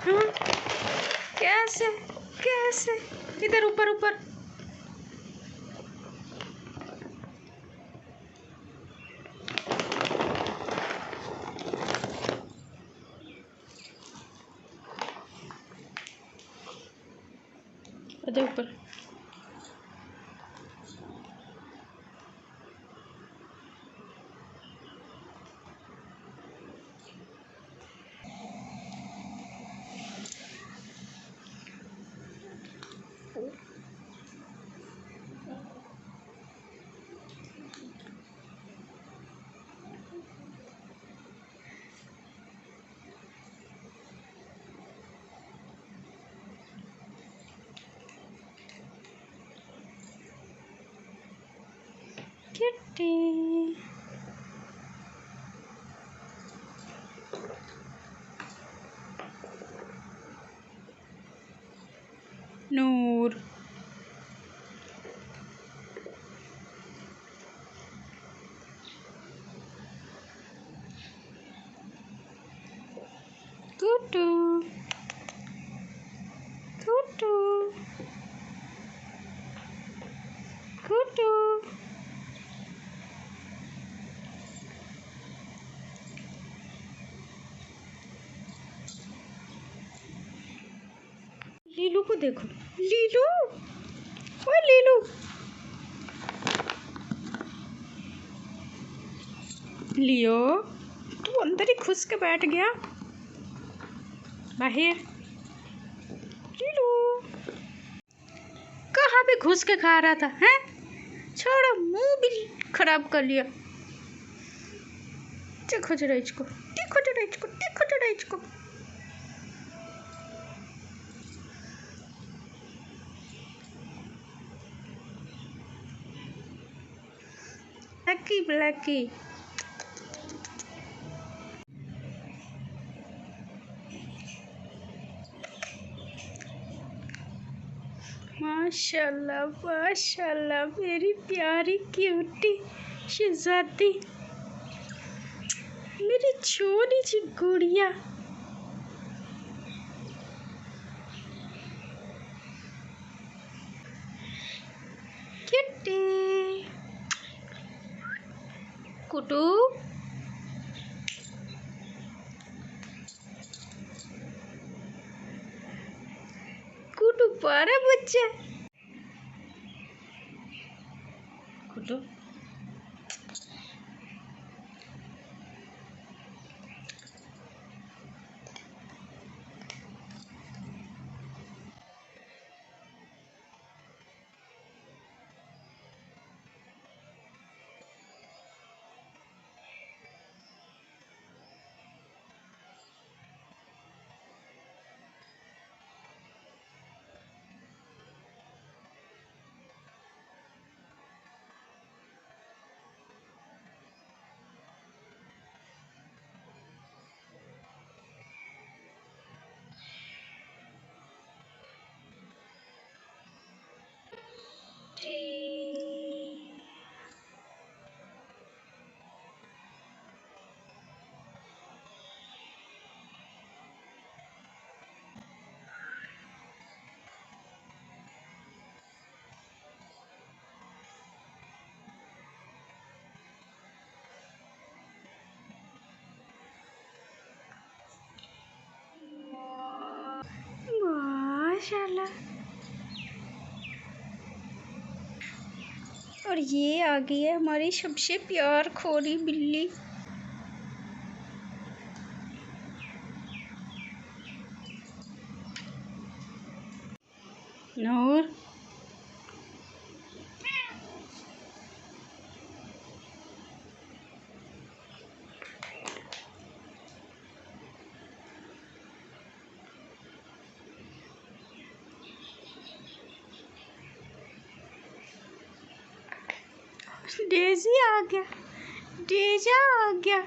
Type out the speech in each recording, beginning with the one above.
हाँ, कैसे कैसे? इधर ऊपर ऊपर। इधर ऊपर। किट्टी नूर गुड्डू गुड्डू गुड्डू लीलू को देखो। लीलू, ओए लीलू। लियो, तू अंदर ही घुस के बैठ गया। बाहर। लीलू कहाँ पे घुस के खा रहा था? हैं? छोड़ो, मुंह भी खराब कर लिया। देखो जरा इसको, देखो जरा इसको, देखो जरा इसको। Blackie Blackie. माशाल्लाह माशाल्लाह, मेरी प्यारी क्यूटी शहजादी, मेरी छोटी सी गुड़िया। किट्टी कुटू कुटू पारा बच्चा। कुटू माशाल्लाह। और ये आ गई है हमारी सबसे प्यार खोरी बिल्ली। नूर डेजी आ गया, डेजा आ गया।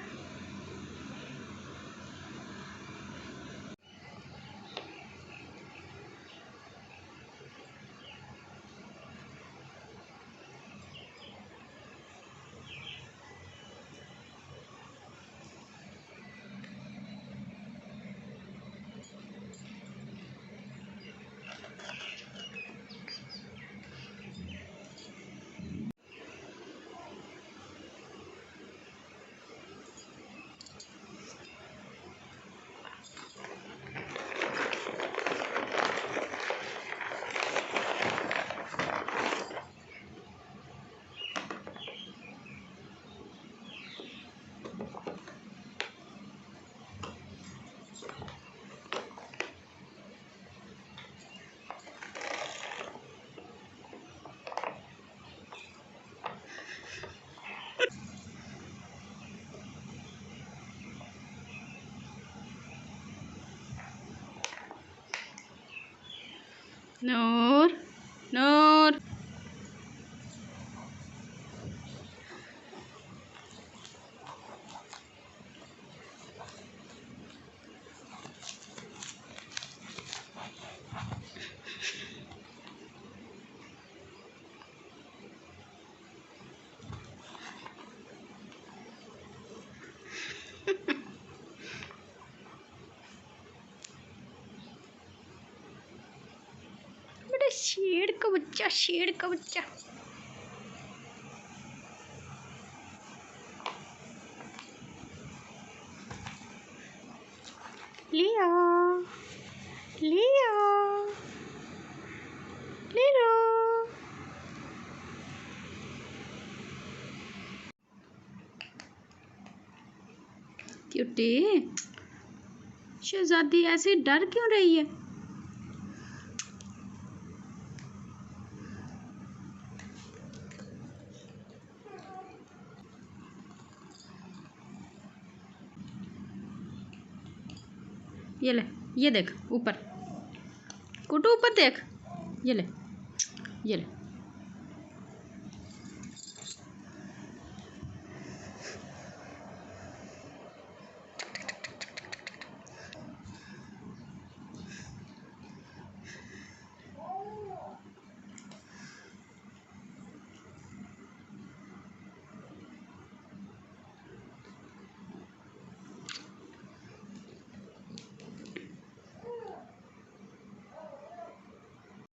नूर नूर। बेटा शेर का बच्चा, शेर का बच्चा। लिया लिया ले लो। क्यूटी शहजादी ऐसे डर क्यों रही है? ये ले, ये देख ऊपर, कुटू ऊपर देख, ये ले, ये ले।